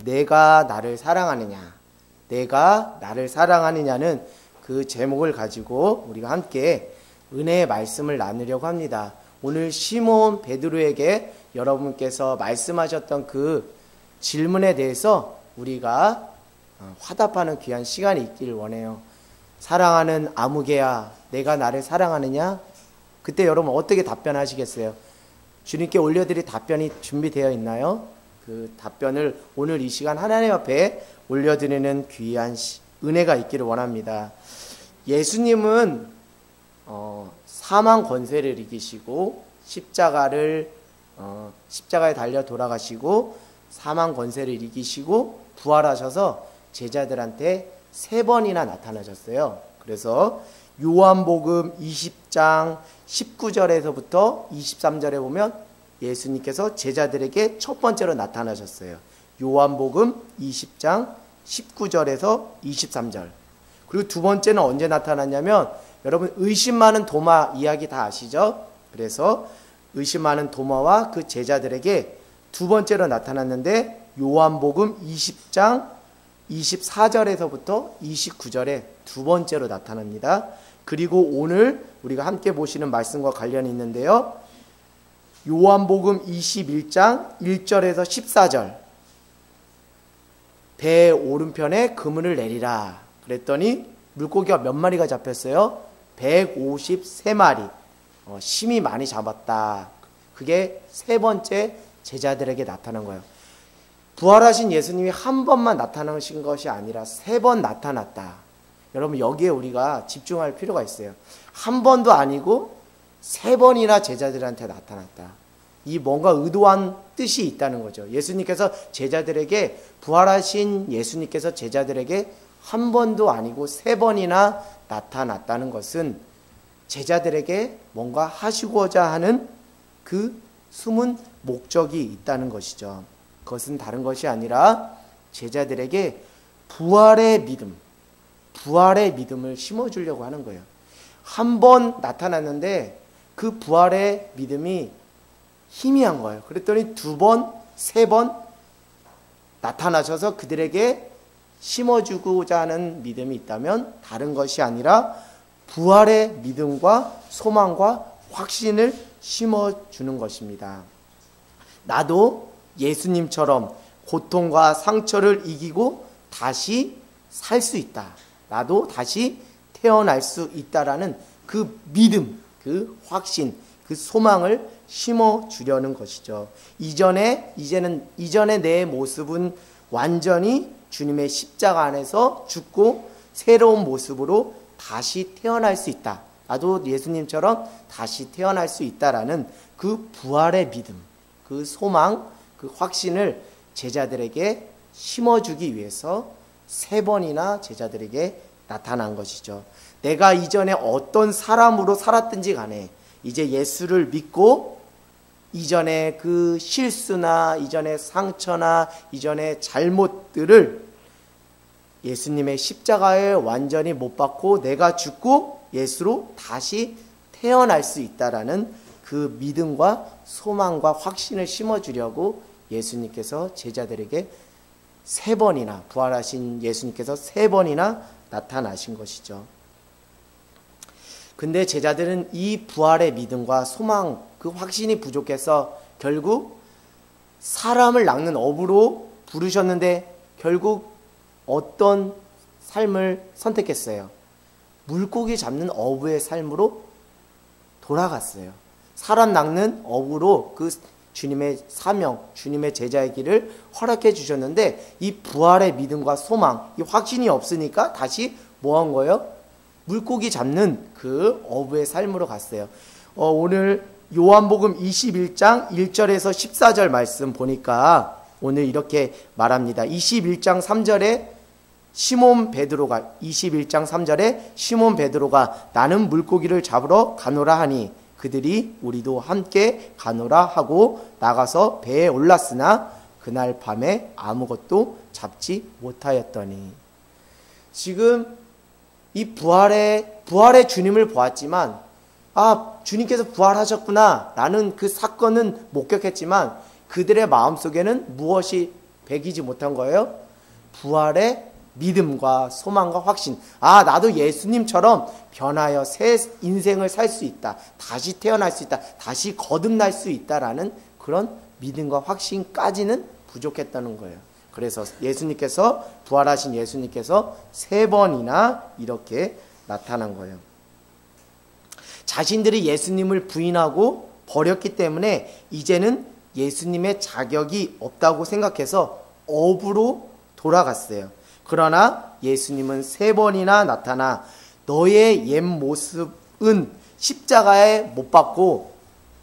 내가 나를 사랑하느냐, 내가 나를 사랑하느냐는 그 제목을 가지고 우리가 함께 은혜의 말씀을 나누려고 합니다. 오늘 시몬 베드로에게 여러분께서 말씀하셨던 그 질문에 대해서 우리가 화답하는 귀한 시간이 있기를 원해요. 사랑하는 아무개야, 내가 나를 사랑하느냐? 그때 여러분 어떻게 답변하시겠어요? 주님께 올려드릴 답변이 준비되어 있나요? 그 답변을 오늘 이 시간 하나님 앞에 올려드리는 귀한 은혜가 있기를 원합니다. 예수님은 사망 권세를 이기시고 십자가에 달려 돌아가시고 사망 권세를 이기시고 부활하셔서 제자들한테 3번이나 나타나셨어요. 그래서 요한복음 20장 19절에서부터 23절에 보면 예수님께서 제자들에게 첫 번째로 나타나셨어요. 요한복음 20장 19절에서 23절. 그리고 두 번째는 언제 나타났냐면, 여러분 의심 많은 도마 이야기 다 아시죠? 그래서 의심 많은 도마와 그 제자들에게 두 번째로 나타났는데, 요한복음 20장 24절에서부터 29절에 두 번째로 나타납니다. 그리고 오늘 우리가 함께 보시는 말씀과 관련이 있는데요. 요한복음 21장 1절에서 14절. 배 오른편에 그물을 내리라. 그랬더니 물고기가 몇 마리가 잡혔어요? 153마리. 심히 많이 잡았다. 그게 세 번째 제자들에게 나타난 거예요. 부활하신 예수님이 한 번만 나타나신 것이 아니라 3번 나타났다. 여러분 여기에 우리가 집중할 필요가 있어요. 한 번도 아니고 3번이나 제자들한테 나타났다. 이 뭔가 의도한 뜻이 있다는 거죠. 예수님께서 제자들에게, 부활하신 예수님께서 제자들에게 한 번도 아니고 3번이나 나타났다는 것은 제자들에게 뭔가 하시고자 하는 그 숨은 목적이 있다는 것이죠. 그것은 다른 것이 아니라 제자들에게 부활의 믿음을 심어주려고 하는 거예요. 한 번 나타났는데 그 부활의 믿음이 희미한 거예요. 그랬더니 2번, 3번 나타나셔서 그들에게 심어주고자 하는 믿음이 있다면 다른 것이 아니라 부활의 믿음과 소망과 확신을 심어주는 것입니다. 나도 예수님처럼 고통과 상처를 이기고 다시 살 수 있다. 나도 다시 태어날 수 있다라는 그 믿음, 그 확신, 그 소망을 심어주려는 것이죠. 이전에 내 모습은 완전히 주님의 십자가 안에서 죽고 새로운 모습으로 다시 태어날 수 있다. 나도 예수님처럼 다시 태어날 수 있다라는 그 부활의 믿음, 그 소망, 그 확신을 제자들에게 심어주기 위해서 3번이나 제자들에게 나타난 것이죠. 내가 이전에 어떤 사람으로 살았든지 간에 이제 예수를 믿고 이전에 그 실수나 이전의 상처나 이전의 잘못들을 예수님의 십자가에 완전히 못 박고 내가 죽고 예수로 다시 태어날 수 있다라는 그 믿음과 소망과 확신을 심어주려고 예수님께서 제자들에게 3번이나, 부활하신 예수님께서 3번이나 나타나신 것이죠. 근데 제자들은 이 부활의 믿음과 소망, 그 확신이 부족해서 결국 사람을 낚는 어부로 부르셨는데 결국 어떤 삶을 선택했어요? 물고기 잡는 어부의 삶으로 돌아갔어요. 사람 낚는 어부로 그 주님의 사명, 주님의 제자의 길을 허락해 주셨는데 이 부활의 믿음과 소망, 이 확신이 없으니까 다시 뭐 한 거예요? 물고기 잡는 그 어부의 삶으로 갔어요. 오늘 요한복음 21장 1절에서 14절 말씀 보니까 오늘 이렇게 말합니다. 21장 3절에 시몬 베드로가 21장 3절에 시몬 베드로가 나는 물고기를 잡으러 가노라 하니 그들이 우리도 함께 가노라 하고 나가서 배에 올랐으나 그날 밤에 아무것도 잡지 못하였더니. 지금 이 부활의 주님을 보았지만 주님께서 부활하셨구나 라는 그 사건은 목격했지만 그들의 마음속에는 무엇이 배기지 못한 거예요? 부활의 믿음과 소망과 확신. 아, 나도 예수님처럼 변하여 새 인생을 살 수 있다. 다시 태어날 수 있다. 다시 거듭날 수 있다라는 그런 믿음과 확신까지는 부족했다는 거예요. 그래서 예수님께서, 부활하신 예수님께서 3번이나 이렇게 나타난 거예요. 자신들이 예수님을 부인하고 버렸기 때문에 이제는 예수님의 자격이 없다고 생각해서 업으로 돌아갔어요. 그러나 예수님은 3번이나 나타나 너의 옛 모습은 십자가에 못 박고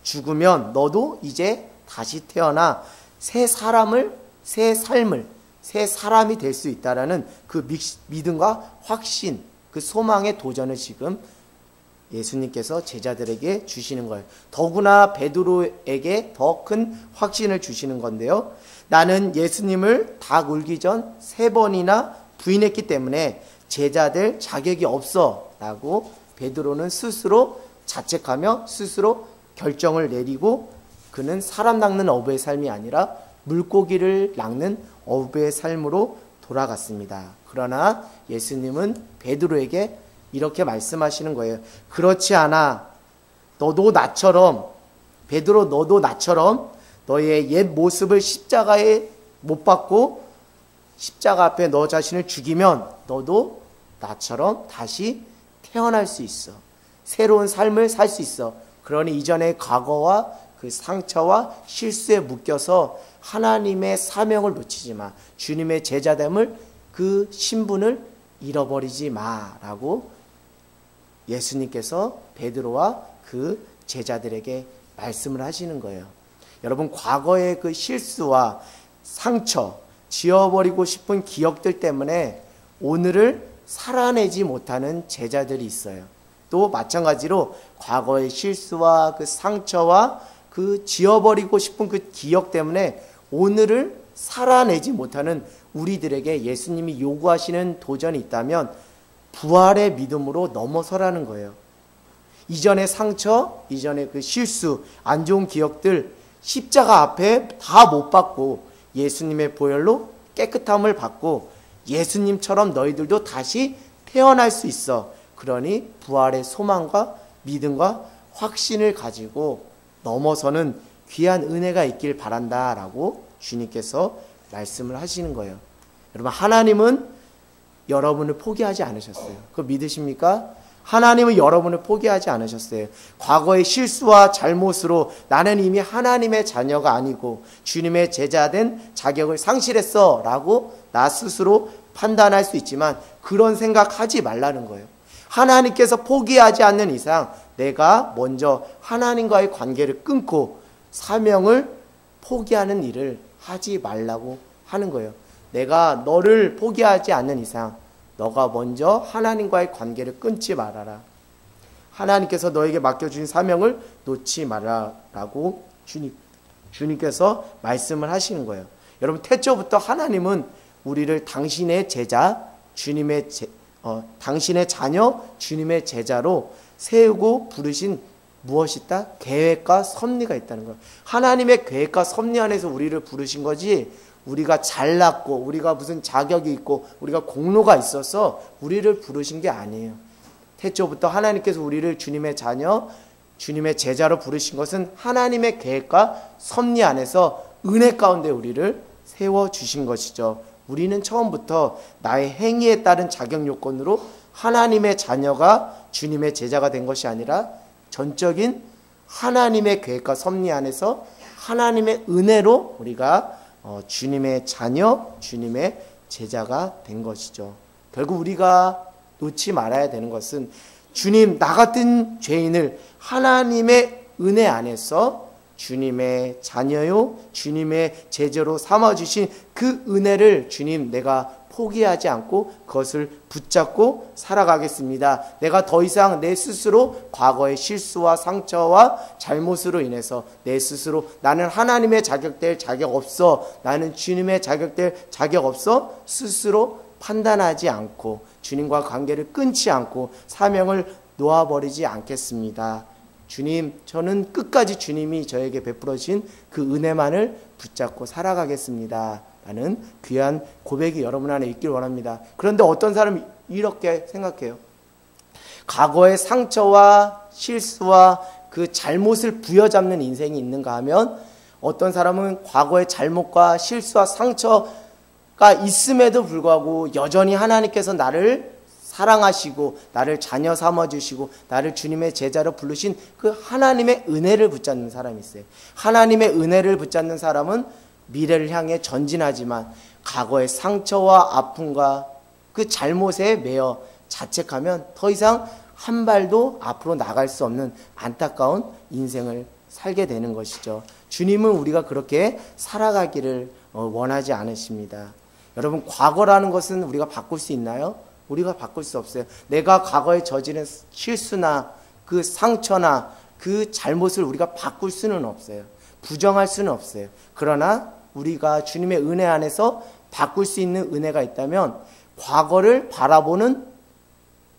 죽으면 너도 이제 다시 태어나 새 삶을 새 사람이 될 수 있다라는 그 믿음과 확신, 그 소망의 도전을 지금 예수님께서 제자들에게 주시는 거예요. 더구나 베드로에게 더 큰 확신을 주시는 건데요. 나는 예수님을 닭 울기 전 3번이나 부인했기 때문에 제자들 자격이 없어 라고 베드로는 스스로 자책하며 스스로 결정을 내리고 그는 사람 낚는 어부의 삶이 아니라 물고기를 낚는 어부의 삶으로 돌아갔습니다. 그러나 예수님은 베드로에게 이렇게 말씀하시는 거예요. 그렇지 않아. 너도 나처럼, 베드로 너도 나처럼 너의 옛 모습을 십자가에 못 박고 십자가 앞에 너 자신을 죽이면 너도 나처럼 다시 태어날 수 있어. 새로운 삶을 살 수 있어. 그러니 이전의 과거와 그 상처와 실수에 묶여서 하나님의 사명을 놓치지 마. 주님의 제자됨을, 그 신분을 잃어버리지 마라고 예수님께서 베드로와 그 제자들에게 말씀을 하시는 거예요. 여러분, 과거의 그 실수와 상처, 지워버리고 싶은 기억들 때문에 오늘을 살아내지 못하는 제자들이 있어요. 또 마찬가지로 과거의 실수와 그 상처와 그 지워버리고 싶은 그 기억 때문에 오늘을 살아내지 못하는 우리들에게 예수님이 요구하시는 도전이 있다면 부활의 믿음으로 넘어서라는 거예요. 이전의 상처, 이전의 그 실수, 안 좋은 기억들 십자가 앞에 다 못 박고 예수님의 보혈로 깨끗함을 받고 예수님처럼 너희들도 다시 태어날 수 있어. 그러니 부활의 소망과 믿음과 확신을 가지고 넘어서는 귀한 은혜가 있길 바란다라고 주님께서 말씀을 하시는 거예요. 여러분, 하나님은 여러분을 포기하지 않으셨어요. 그거 믿으십니까? 하나님은 여러분을 포기하지 않으셨어요. 과거의 실수와 잘못으로 나는 이미 하나님의 자녀가 아니고 주님의 제자된 자격을 상실했어 라고 나 스스로 판단할 수 있지만 그런 생각하지 말라는 거예요. 하나님께서 포기하지 않는 이상 내가 먼저 하나님과의 관계를 끊고 사명을 포기하는 일을 하지 말라고 하는 거예요. 내가 너를 포기하지 않는 이상 너가 먼저 하나님과의 관계를 끊지 말아라. 하나님께서 너에게 맡겨주신 사명을 놓지 말아라고 주님께서 말씀을 하시는 거예요. 여러분, 태초부터 하나님은 우리를 당신의 제자, 당신의 자녀, 주님의 제자로 세우고 부르신 무엇이 있다? 계획과 섭리가 있다는 거예요. 하나님의 계획과 섭리 안에서 우리를 부르신 거지 우리가 잘났고 우리가 무슨 자격이 있고 우리가 공로가 있어서 우리를 부르신 게 아니에요. 태초부터 하나님께서 우리를 주님의 자녀, 주님의 제자로 부르신 것은 하나님의 계획과 섭리 안에서 은혜 가운데 우리를 세워주신 것이죠. 우리는 처음부터 나의 행위에 따른 자격 요건으로 하나님의 자녀가 주님의 제자가 된 것이 아니라 전적인 하나님의 계획과 섭리 안에서 하나님의 은혜로 우리가 주님의 자녀, 주님의 제자가 된 것이죠. 결국 우리가 놓지 말아야 되는 것은 주님, 나 같은 죄인을 하나님의 은혜 안에서 주님의 자녀요, 주님의 제자로 삼아주신 그 은혜를 주님, 내가 포기하지 않고 그것을 붙잡고 살아가겠습니다. 내가 더 이상 내 스스로 과거의 실수와 상처와 잘못으로 인해서 내 스스로 나는 하나님의 자격될 자격 없어, 나는 주님의 자격될 자격 없어 스스로 판단하지 않고 주님과 관계를 끊지 않고 사명을 놓아버리지 않겠습니다. 주님, 저는 끝까지 주님이 저에게 베풀어 주신 그 은혜만을 붙잡고 살아가겠습니다 라는 귀한 고백이 여러분 안에 있길 원합니다. 그런데 어떤 사람이 이렇게 생각해요. 과거의 상처와 실수와 그 잘못을 부여잡는 인생이 있는가 하면, 어떤 사람은 과거의 잘못과 실수와 상처가 있음에도 불구하고 여전히 하나님께서 나를 사랑하시고 나를 자녀 삼아주시고 나를 주님의 제자로 부르신 그 하나님의 은혜를 붙잡는 사람이 있어요. 하나님의 은혜를 붙잡는 사람은 미래를 향해 전진하지만 과거의 상처와 아픔과 그 잘못에 매여 자책하면 더 이상 한 발도 앞으로 나갈 수 없는 안타까운 인생을 살게 되는 것이죠. 주님은 우리가 그렇게 살아가기를 원하지 않으십니다. 여러분, 과거라는 것은 우리가 바꿀 수 있나요? 우리가 바꿀 수 없어요. 내가 과거에 저지른 실수나 그 상처나 그 잘못을 우리가 바꿀 수는 없어요. 부정할 수는 없어요. 그러나 우리가 주님의 은혜 안에서 바꿀 수 있는 은혜가 있다면 과거를 바라보는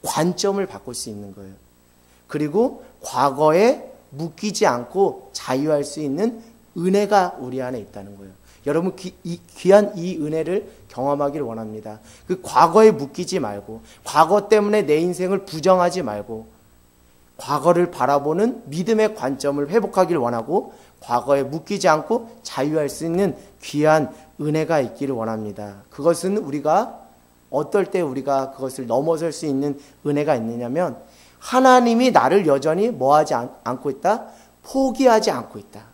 관점을 바꿀 수 있는 거예요. 그리고 과거에 묶이지 않고 자유할 수 있는 은혜가 우리 안에 있다는 거예요. 여러분, 귀한 이 은혜를 경험하기를 원합니다. 그 과거에 묶이지 말고, 과거 때문에 내 인생을 부정하지 말고, 과거를 바라보는 믿음의 관점을 회복하기를 원하고, 과거에 묶이지 않고 자유할 수 있는 귀한 은혜가 있기를 원합니다. 그것은 우리가 어떨 때 우리가 그것을 넘어설 수 있는 은혜가 있느냐면, 하나님이 나를 여전히 뭐하지 않고 있다? 포기하지 않고 있다.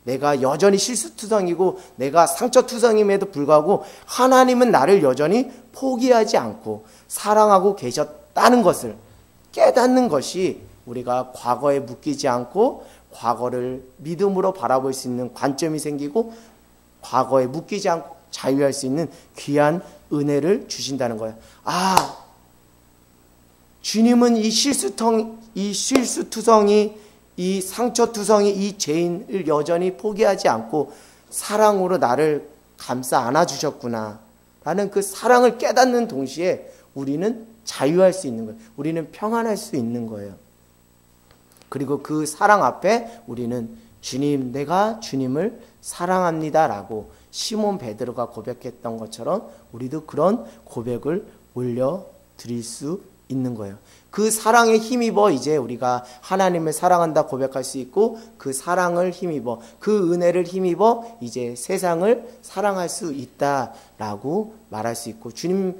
내가 여전히 실수투성이고 내가 상처투성임에도 불구하고 하나님은 나를 여전히 포기하지 않고 사랑하고 계셨다는 것을 깨닫는 것이 우리가 과거에 묶이지 않고 과거를 믿음으로 바라볼 수 있는 관점이 생기고 과거에 묶이지 않고 자유할 수 있는 귀한 은혜를 주신다는 거예요. 아, 주님은 이 실수투성이, 이 상처투성이, 이 죄인을 여전히 포기하지 않고 사랑으로 나를 감싸 안아주셨구나 라는 그 사랑을 깨닫는 동시에 우리는 자유할 수 있는 거예요. 우리는 평안할 수 있는 거예요. 그리고 그 사랑 앞에 우리는 주님, 내가 주님을 사랑합니다 라고 시몬 베드로가 고백했던 것처럼 우리도 그런 고백을 올려드릴 수 있는 거예요. 그 사랑에 힘입어 이제 우리가 하나님을 사랑한다 고백할 수 있고, 그 사랑을 힘입어, 그 은혜를 힘입어 이제 세상을 사랑할 수 있다라고 말할 수 있고, 주님이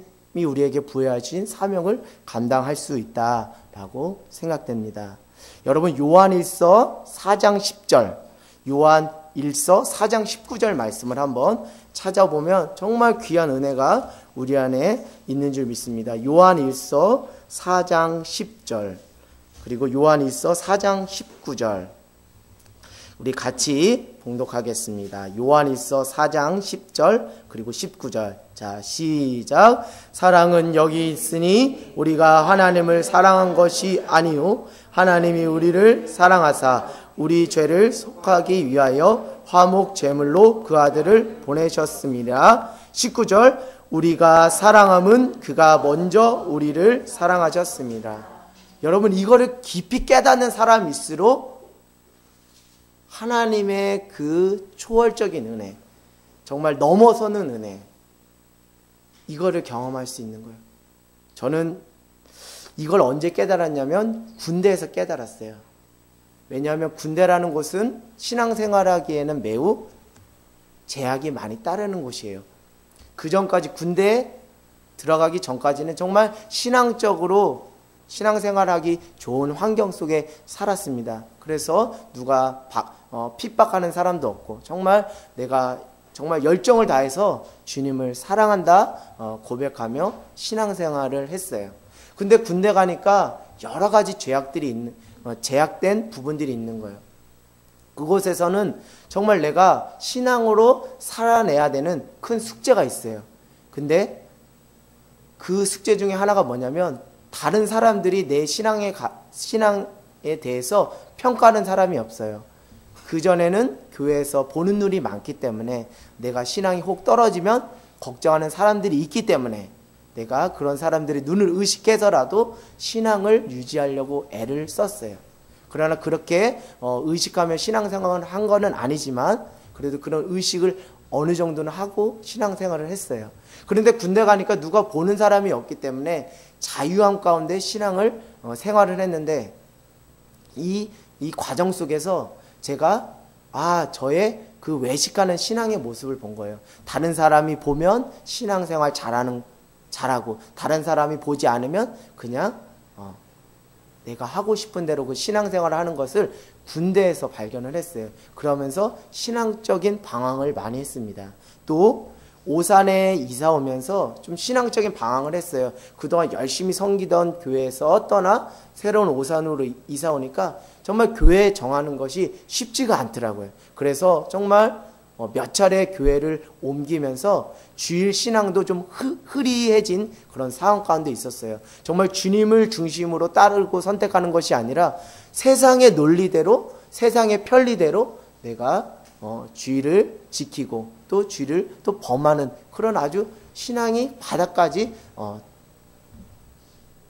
우리에게 부여하신 사명을 감당할 수 있다라고 생각됩니다. 여러분, 요한일서 4장 10절, 요한일서 4장 19절 말씀을 한번 찾아보면 정말 귀한 은혜가 우리 안에 있는 줄 믿습니다. 요한일서 4장 10절 그리고 요한일서 4장 19절 우리 같이 봉독하겠습니다. 요한일서 4장 10절 그리고 19절. 자, 시작. 사랑은 여기 있으니 우리가 하나님을 사랑한 것이 아니요 하나님이 우리를 사랑하사 우리 죄를 속하기 위하여 화목 제물로 그 아들을 보내셨습니다. 19절. 우리가 사랑함은 그가 먼저 우리를 사랑하셨습니다. 여러분, 이거를 깊이 깨닫는 사람일수록 하나님의 그 초월적인 은혜, 정말 넘어서는 은혜, 이거를 경험할 수 있는 거예요. 저는 이걸 언제 깨달았냐면 군대에서 깨달았어요. 왜냐하면 군대라는 곳은 신앙생활하기에는 매우 제약이 많이 따르는 곳이에요. 그 전까지, 군대에 들어가기 전까지는 정말 신앙적으로 신앙생활하기 좋은 환경 속에 살았습니다. 그래서 누가 핍박하는 사람도 없고 정말 내가 정말 열정을 다해서 주님을 사랑한다 고백하며 신앙생활을 했어요. 근데 군대 가니까 여러 가지 제약된 부분들이 있는 거예요. 그곳에서는 정말 내가 신앙으로 살아내야 되는 큰 숙제가 있어요. 근데 그 숙제 중에 하나가 뭐냐면 다른 사람들이 내 신앙에 대해서 평가하는 사람이 없어요. 그전에는 교회에서 보는 눈이 많기 때문에 내가 신앙이 혹 떨어지면 걱정하는 사람들이 있기 때문에 내가 그런 사람들의 눈을 의식해서라도 신앙을 유지하려고 애를 썼어요. 그러나 그렇게 의식하며 신앙생활을 한 거는 아니지만 그래도 그런 의식을 어느 정도는 하고 신앙생활을 했어요. 그런데 군대 가니까 누가 보는 사람이 없기 때문에 자유함 가운데 신앙을 생활을 했는데 이 과정 속에서 제가 저의 그 외식하는 신앙의 모습을 본 거예요. 다른 사람이 보면 신앙생활 잘하고 다른 사람이 보지 않으면 그냥 내가 하고 싶은 대로 그 신앙생활을 하는 것을 군대에서 발견을 했어요. 그러면서 신앙적인 방황을 많이 했습니다. 또 오산에 이사 오면서 좀 신앙적인 방황을 했어요. 그동안 열심히 섬기던 교회에서 떠나 새로운 오산으로 이사 오니까 정말 교회 정하는 것이 쉽지가 않더라고요. 그래서 정말 몇 차례 교회를 옮기면서 주일 신앙도 좀 흐리해진 그런 상황 가운데 있었어요. 정말 주님을 중심으로 따르고 선택하는 것이 아니라 세상의 논리대로, 세상의 편리대로 내가 주일을 지키고 또 주일을 또 범하는 그런 아주 신앙이 바닥까지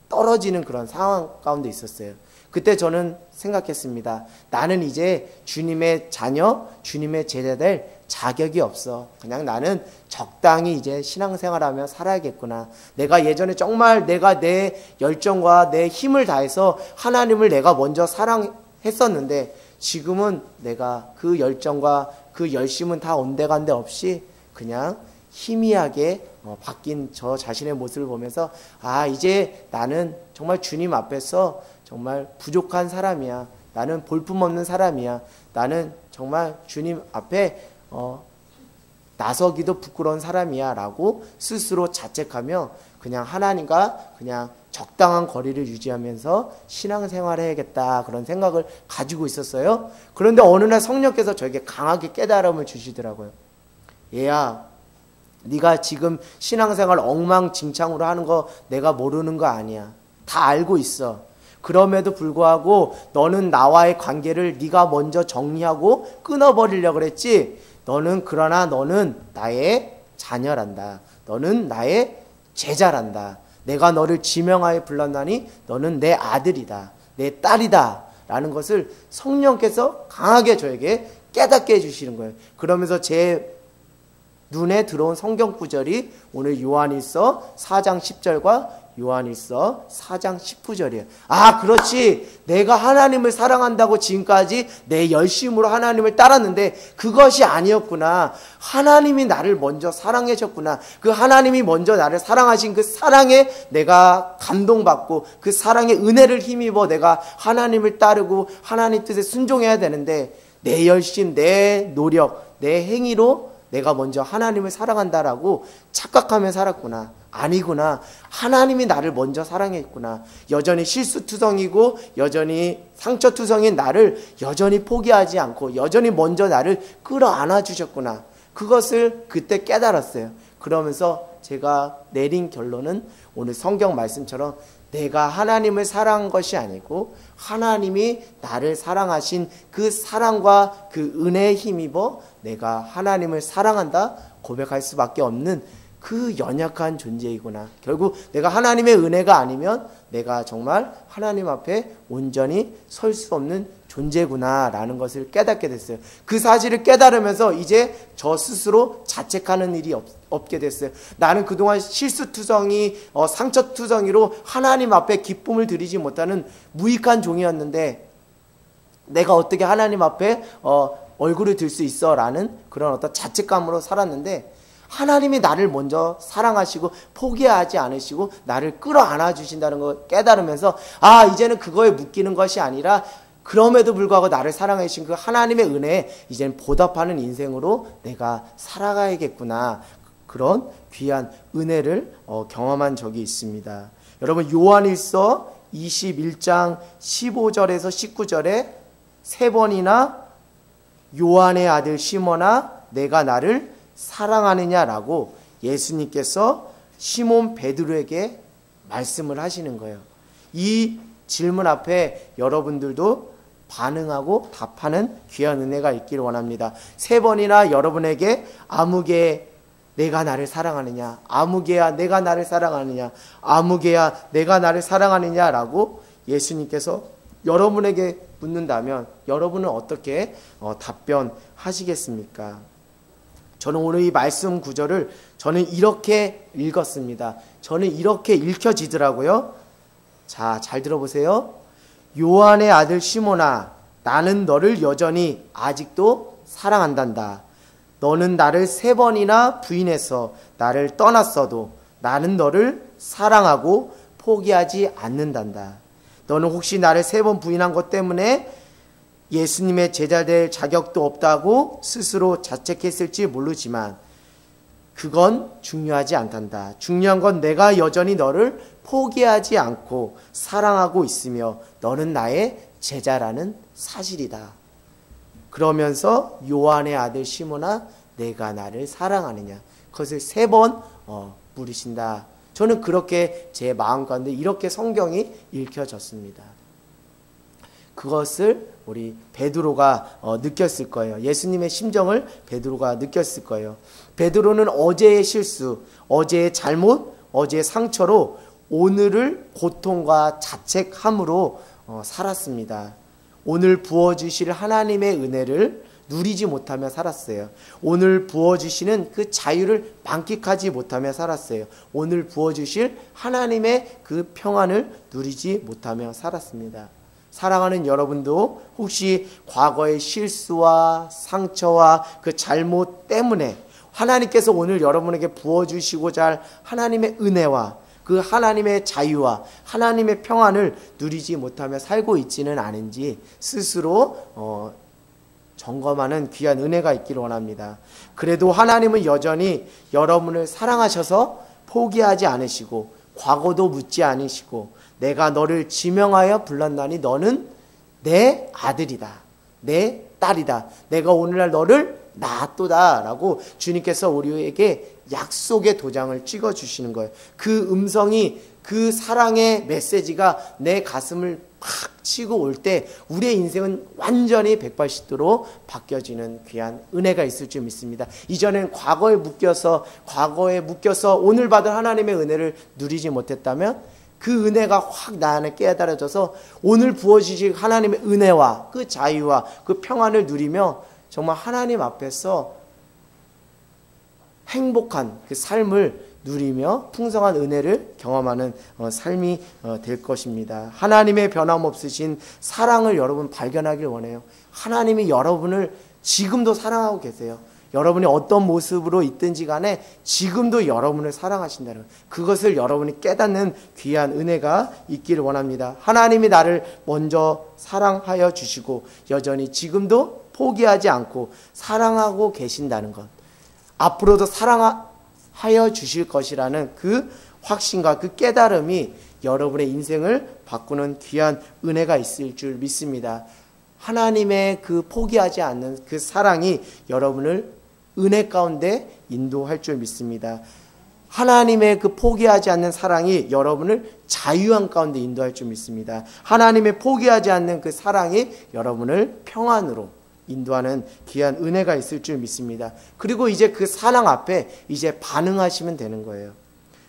떨어지는 그런 상황 가운데 있었어요. 그때 저는 생각했습니다. 나는 이제 주님의 자녀, 주님의 제자 될 자격이 없어. 그냥 나는 적당히 이제 신앙생활하며 살아야겠구나. 내가 예전에 정말 내가 내 열정과 내 힘을 다해서 하나님을 내가 먼저 사랑했었는데 지금은 내가 그 열정과 그 열심은 다 온데간데 없이 그냥 희미하게 바뀐 저 자신의 모습을 보면서 이제 나는 정말 주님 앞에서 정말 부족한 사람이야. 나는 볼품없는 사람이야. 나는 정말 주님 앞에 나서기도 부끄러운 사람이야 라고 스스로 자책하며 그냥 하나님과 그냥 적당한 거리를 유지하면서 신앙생활을 해야겠다 그런 생각을 가지고 있었어요. 그런데 어느 날 성령께서 저에게 강하게 깨달음을 주시더라고요. 얘야, 네가 지금 신앙생활 엉망진창으로 하는 거 내가 모르는 거 아니야. 다 알고 있어. 그럼에도 불구하고 너는 나와의 관계를 네가 먼저 정리하고 끊어버리려고 그랬지. 그러나 너는 나의 자녀란다. 너는 나의 제자란다. 내가 너를 지명하여 불렀나니 너는 내 아들이다. 내 딸이다. 라는 것을 성령께서 강하게 저에게 깨닫게 해주시는 거예요. 그러면서 제 눈에 들어온 성경 구절이 오늘 요한일서 4장 10절과 요한일서 4장 19절이에요. 그렇지. 내가 하나님을 사랑한다고 지금까지 내 열심으로 하나님을 따랐는데 그것이 아니었구나. 하나님이 나를 먼저 사랑하셨구나. 그 하나님이 먼저 나를 사랑하신 그 사랑에 내가 감동받고 그 사랑의 은혜를 힘입어 내가 하나님을 따르고 하나님 뜻에 순종해야 되는데 내 열심, 내 노력, 내 행위로 내가 먼저 하나님을 사랑한다라고 착각하며 살았구나. 아니구나. 하나님이 나를 먼저 사랑했구나. 여전히 실수투성이고 여전히 상처투성인 나를 여전히 포기하지 않고 여전히 먼저 나를 끌어안아 주셨구나. 그것을 그때 깨달았어요. 그러면서 제가 내린 결론은 오늘 성경 말씀처럼 내가 하나님을 사랑한 것이 아니고 하나님이 나를 사랑하신 그 사랑과 그 은혜에 힘입어 내가 하나님을 사랑한다 고백할 수밖에 없는 그 연약한 존재이구나. 결국 내가 하나님의 은혜가 아니면 내가 정말 하나님 앞에 온전히 설 수 없는 존재구나 라는 것을 깨닫게 됐어요. 그 사실을 깨달으면서 이제 저 스스로 자책하는 일이 없게 됐어요. 나는 그동안 실수투성이 상처투성이로 하나님 앞에 기쁨을 드리지 못하는 무익한 종이었는데 내가 어떻게 하나님 앞에 얼굴을 들 수 있어 라는 그런 어떤 자책감으로 살았는데 하나님이 나를 먼저 사랑하시고 포기하지 않으시고 나를 끌어안아 주신다는 걸 깨달으면서 이제는 그거에 묶이는 것이 아니라 그럼에도 불구하고 나를 사랑해 주신 그 하나님의 은혜에 이제는 보답하는 인생으로 내가 살아가야겠구나. 그런 귀한 은혜를 경험한 적이 있습니다. 여러분 요한일서 21장 15절에서 19절에 세 번이나 요한의 아들 시몬아 내가 나를 사랑하느냐라고 예수님께서 시몬 베드로에게 말씀을 하시는 거예요. 이 질문 앞에 여러분들도 반응하고 답하는 귀한 은혜가 있기를 원합니다. 세 번이나 여러분에게 아무개 내가 나를 사랑하느냐, 아무개야 내가 나를 사랑하느냐, 아무개야 내가 나를 사랑하느냐라고 예수님께서 여러분에게 묻는다면 여러분은 어떻게 답변하시겠습니까? 저는 오늘 이 말씀 구절을 저는 이렇게 읽었습니다. 저는 이렇게 읽혀지더라고요. 자, 잘 들어보세요. 요한의 아들 시몬아, 나는 너를 여전히 아직도 사랑한단다. 너는 나를 3번이나 부인해서 나를 떠났어도 나는 너를 사랑하고 포기하지 않는단다. 너는 혹시 나를 3번 부인한 것 때문에 예수님의 제자 될 자격도 없다고 스스로 자책했을지 모르지만 그건 중요하지 않단다. 중요한 건 내가 여전히 너를 포기하지 않고 사랑하고 있으며 너는 나의 제자라는 사실이다. 그러면서 요한의 아들 시몬아, 내가 나를 사랑하느냐, 그것을 3번 물으신다. 저는 그렇게 제 마음 가운데 이렇게 성경이 읽혀졌습니다. 그것을 우리 베드로가 느꼈을 거예요. 예수님의 심정을 베드로가 느꼈을 거예요. 베드로는 어제의 실수, 어제의 잘못, 어제의 상처로 오늘을 고통과 자책함으로 살았습니다. 오늘 부어주실 하나님의 은혜를 누리지 못하며 살았어요. 오늘 부어주시는 그 자유를 만끽하지 못하며 살았어요. 오늘 부어주실 하나님의 그 평안을 누리지 못하며 살았습니다. 사랑하는 여러분도 혹시 과거의 실수와 상처와 그 잘못 때문에 하나님께서 오늘 여러분에게 부어주시고자 할 하나님의 은혜와 그 하나님의 자유와 하나님의 평안을 누리지 못하며 살고 있지는 않은지 스스로 점검하는 귀한 은혜가 있기를 원합니다. 그래도 하나님은 여전히 여러분을 사랑하셔서 포기하지 않으시고 과거도 묻지 않으시고 내가 너를 지명하여 불렀나니 너는 내 아들이다, 내 딸이다, 내가 오늘날 너를 낳았도다 라고 주님께서 우리에게 약속의 도장을 찍어주시는 거예요. 그 음성이, 그 사랑의 메시지가 내 가슴을 팍 치고 올 때 우리의 인생은 완전히 180도로 바뀌어지는 귀한 은혜가 있을 줄 믿습니다. 이전엔 과거에 묶여서 오늘 받은 하나님의 은혜를 누리지 못했다면 그 은혜가 확 나 안에 깨달아져서 오늘 부어주실 하나님의 은혜와 그 자유와 그 평안을 누리며 정말 하나님 앞에서 행복한 그 삶을 누리며 풍성한 은혜를 경험하는 삶이 될 것입니다. 하나님의 변함없으신 사랑을 여러분 발견하길 원해요. 하나님이 여러분을 지금도 사랑하고 계세요. 여러분이 어떤 모습으로 있든지 간에 지금도 여러분을 사랑하신다는 그것을 여러분이 깨닫는 귀한 은혜가 있기를 원합니다. 하나님이 나를 먼저 사랑하여 주시고 여전히 지금도 포기하지 않고 사랑하고 계신다는 것, 앞으로도 사랑하여 주실 것이라는 그 확신과 그 깨달음이 여러분의 인생을 바꾸는 귀한 은혜가 있을 줄 믿습니다. 하나님의 그 포기하지 않는 그 사랑이 여러분을 은혜 가운데 인도할 줄 믿습니다. 하나님의 그 포기하지 않는 사랑이 여러분을 자유한 가운데 인도할 줄 믿습니다. 하나님의 포기하지 않는 그 사랑이 여러분을 평안으로 인도하는 귀한 은혜가 있을 줄 믿습니다. 그리고 이제 그 사랑 앞에 이제 반응하시면 되는 거예요.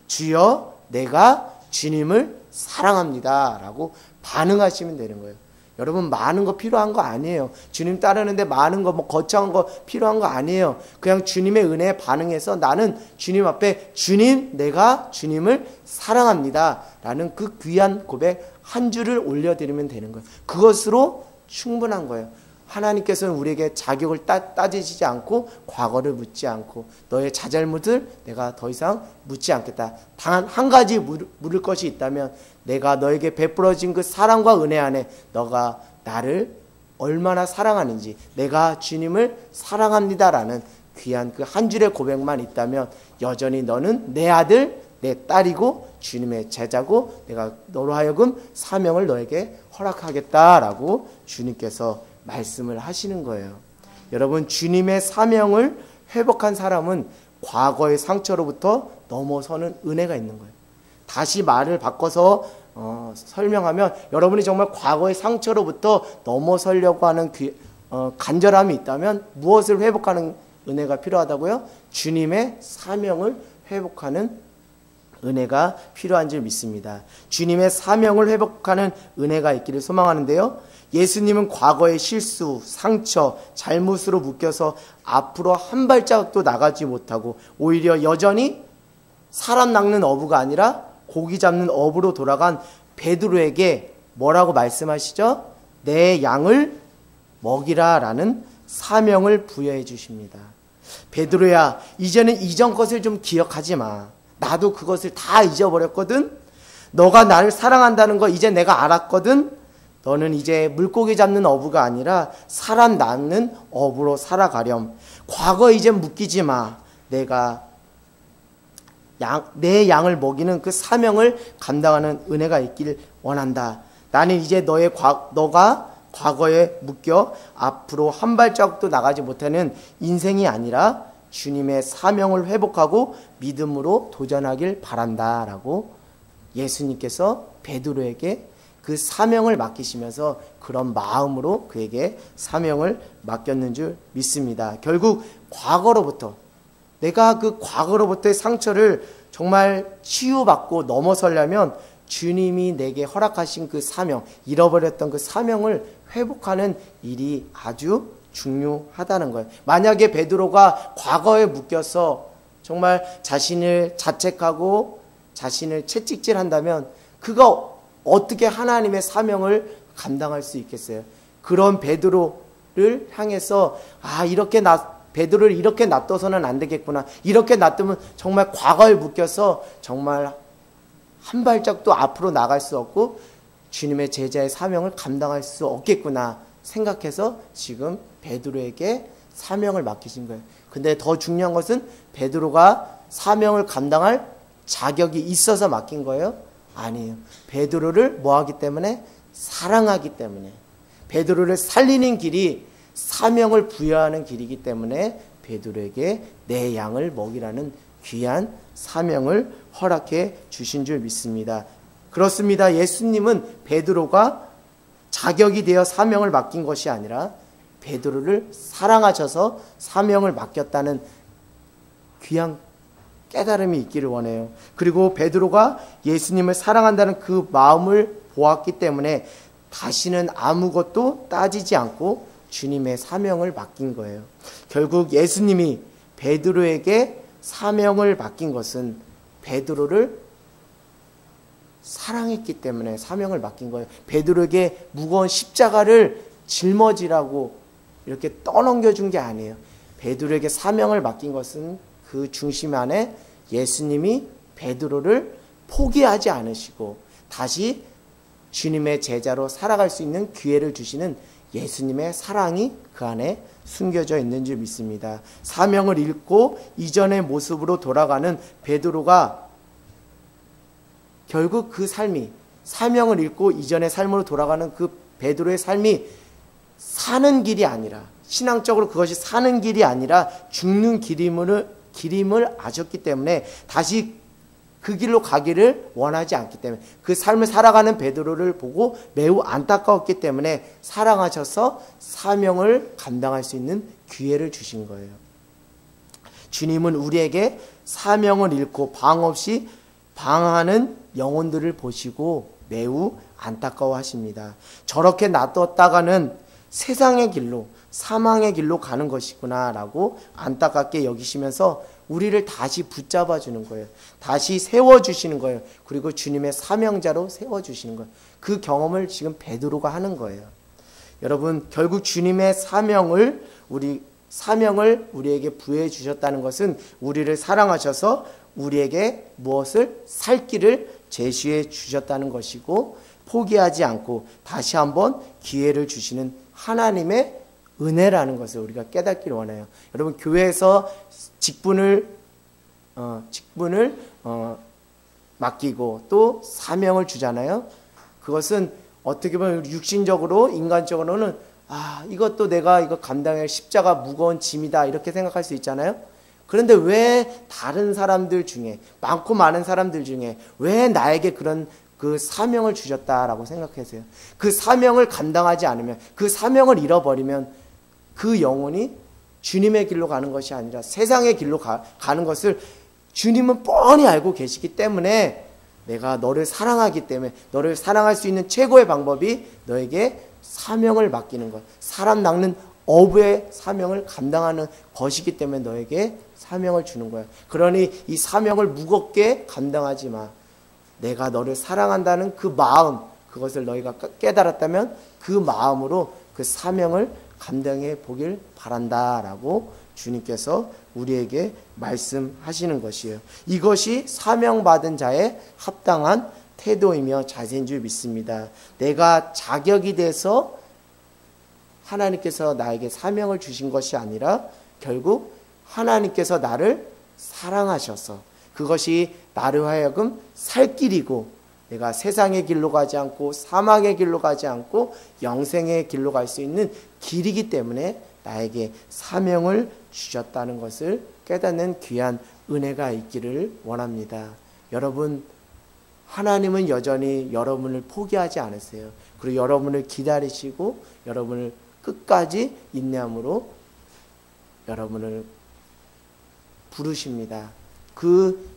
주여, 내가 주님을 사랑합니다 라고 반응하시면 되는 거예요. 여러분, 많은 거 필요한 거 아니에요. 주님 따르는데 많은 거, 거창한 거 필요한 거 아니에요. 그냥 주님의 은혜에 반응해서 나는 주님 앞에 주님, 내가 주님을 사랑합니다 라는 그 귀한 고백 한 줄을 올려드리면 되는 거예요. 그것으로 충분한 거예요. 하나님께서는 우리에게 자격을 따지지 않고 과거를 묻지 않고 너의 자잘못을 내가 더 이상 묻지 않겠다. 단 한 가지 물을 것이 있다면 내가 너에게 베풀어진 그 사랑과 은혜 안에 너가 나를 얼마나 사랑하는지, 내가 주님을 사랑합니다라는 귀한 그 한 줄의 고백만 있다면 여전히 너는 내 아들, 내 딸이고 주님의 제자고 내가 너로 하여금 사명을 너에게 허락하겠다라고 주님께서 말씀을 하시는 거예요. 여러분, 주님의 사명을 회복한 사람은 과거의 상처로부터 넘어서는 은혜가 있는 거예요. 다시 말을 바꿔서 설명하면 여러분이 정말 과거의 상처로부터 넘어서려고 하는 간절함이 있다면 무엇을 회복하는 은혜가 필요하다고요? 주님의 사명을 회복하는 은혜가 필요한 줄 믿습니다. 주님의 사명을 회복하는 은혜가 있기를 소망하는데요. 예수님은 과거의 실수, 상처, 잘못으로 묶여서 앞으로 한 발짝도 나가지 못하고 오히려 여전히 사람 낚는 어부가 아니라 고기 잡는 어부로 돌아간 베드로에게 뭐라고 말씀하시죠? 내 양을 먹이라 라는 사명을 부여해 주십니다. 베드로야, 이제는 이전 것을 좀 기억하지 마. 나도 그것을 다 잊어버렸거든. 너가 나를 사랑한다는 거 이제 내가 알았거든. 너는 이제 물고기 잡는 어부가 아니라 사람 낚는 어부로 살아가렴. 과거 이제 묶이지 마. 내가 내 양을 먹이는 그 사명을 감당하는 은혜가 있기를 원한다. 나는 이제 너가 과거에 묶여 앞으로 한 발자국도 나가지 못하는 인생이 아니라 주님의 사명을 회복하고 믿음으로 도전하길 바란다 라고 예수님께서 베드로에게 그 사명을 맡기시면서 그런 마음으로 그에게 사명을 맡겼는 줄 믿습니다. 결국 과거로부터 내가 그 과거로부터의 상처를 정말 치유받고 넘어서려면 주님이 내게 허락하신 그 사명, 잃어버렸던 그 사명을 회복하는 일이 아주 중요하다는 거예요. 만약에 베드로가 과거에 묶여서 정말 자신을 자책하고 자신을 채찍질한다면 그가 어떻게 하나님의 사명을 감당할 수 있겠어요? 그런 베드로를 향해서 베드로를 이렇게 놔둬서는 안 되겠구나. 이렇게 놔두면 정말 과거에 묶여서 정말 한 발짝도 앞으로 나갈 수 없고 주님의 제자의 사명을 감당할 수 없겠구나 생각해서 지금 베드로에게 사명을 맡기신 거예요. 근데 더 중요한 것은 베드로가 사명을 감당할 자격이 있어서 맡긴 거예요? 아니에요. 베드로를 뭐하기 때문에? 사랑하기 때문에. 베드로를 살리는 길이 사명을 부여하는 길이기 때문에 베드로에게 내 양을 먹이라는 귀한 사명을 허락해 주신 줄 믿습니다. 그렇습니다. 예수님은 베드로가 자격이 되어 사명을 맡긴 것이 아니라 베드로를 사랑하셔서 사명을 맡겼다는 귀한 깨달음이 있기를 원해요. 그리고 베드로가 예수님을 사랑한다는 그 마음을 보았기 때문에 다시는 아무것도 따지지 않고 주님의 사명을 맡긴 거예요. 결국 예수님이 베드로에게 사명을 맡긴 것은 베드로를 사랑했기 때문에 사명을 맡긴 거예요. 베드로에게 무거운 십자가를 짊어지라고 이렇게 떠넘겨준 게 아니에요. 베드로에게 사명을 맡긴 것은 그 중심 안에 예수님이 베드로를 포기하지 않으시고 다시 주님의 제자로 살아갈 수 있는 기회를 주시는 예수님의 사랑이 그 안에 숨겨져 있는 줄 믿습니다. 사명을 잃고 이전의 모습으로 돌아가는 베드로가 결국 그 삶이 사명을 잃고 이전의 삶으로 돌아가는 그 베드로의 삶이 사는 길이 아니라 신앙적으로 그것이 사는 길이 아니라 죽는 길임을 아셨기 때문에 다시 그 길로 가기를 원하지 않기 때문에 그 삶을 살아가는 베드로를 보고 매우 안타까웠기 때문에 사랑하셔서 사명을 감당할 수 있는 기회를 주신 거예요. 주님은 우리에게 사명을 잃고 방 없이 방황하는 영혼들을 보시고 매우 안타까워하십니다. 저렇게 놔뒀다가는 세상의 길로 사망의 길로 가는 것이구나 라고 안타깝게 여기시면서 우리를 다시 붙잡아 주는 거예요. 다시 세워주시는 거예요. 그리고 주님의 사명자로 세워주시는 거예요. 그 경험을 지금 베드로가 하는 거예요. 여러분, 결국 주님의 사명을 우리에게 부여해 주셨다는 것은 우리를 사랑하셔서 우리에게 무엇을 살 길을 제시해 주셨다는 것이고 포기하지 않고 다시 한번 기회를 주시는 하나님의 은혜라는 것을 우리가 깨닫기를 원해요. 여러분, 교회에서 직분을 맡기고 또 사명을 주잖아요. 그것은 어떻게 보면 육신적으로 인간적으로는 이것도 내가 이거 감당할 십자가 무거운 짐이다 이렇게 생각할 수 있잖아요. 그런데 왜 다른 사람들 중에 많고 많은 사람들 중에 왜 나에게 그런 그 사명을 주셨다라고 생각하세요? 그 사명을 감당하지 않으면 그 사명을 잃어버리면 그 영혼이 주님의 길로 가는 것이 아니라 세상의 길로 가는 것을 주님은 뻔히 알고 계시기 때문에 내가 너를 사랑하기 때문에 너를 사랑할 수 있는 최고의 방법이 너에게 사명을 맡기는 것. 사람 낚는 어부의 사명을 감당하는 것이기 때문에 너에게 사명을 주는 거야. 그러니 이 사명을 무겁게 감당하지 마. 내가 너를 사랑한다는 그 마음, 그것을 너희가 깨달았다면 그 마음으로 그 사명을 감당해 보길 바란다라고 주님께서 우리에게 말씀하시는 것이에요. 이것이 사명받은 자의 합당한 태도이며 자세인 줄 믿습니다. 내가 자격이 돼서 하나님께서 나에게 사명을 주신 것이 아니라 결국 하나님께서 나를 사랑하셔서 그것이 나를 하여금 살 길이고 내가 세상의 길로 가지 않고 사망의 길로 가지 않고 영생의 길로 갈 수 있는 길이기 때문에 나에게 사명을 주셨다는 것을 깨닫는 귀한 은혜가 있기를 원합니다. 여러분, 하나님은 여전히 여러분을 포기하지 않으세요. 그리고 여러분을 기다리시고 여러분을 끝까지 인내함으로 여러분을 부르십니다. 그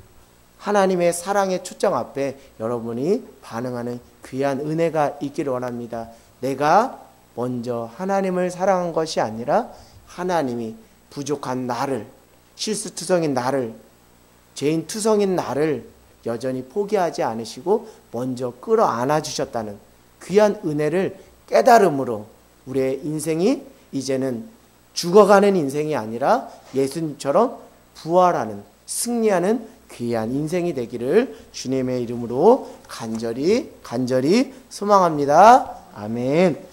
하나님의 사랑의 초점 앞에 여러분이 반응하는 귀한 은혜가 있기를 원합니다. 내가 먼저 하나님을 사랑한 것이 아니라 하나님이 부족한 나를, 실수투성인 나를, 죄인투성인 나를 여전히 포기하지 않으시고 먼저 끌어안아 주셨다는 귀한 은혜를 깨달음으로 우리의 인생이 이제는 죽어가는 인생이 아니라 예수님처럼 부활하는, 승리하는 귀한 인생이 되기를 주님의 이름으로 간절히 소망합니다. 아멘.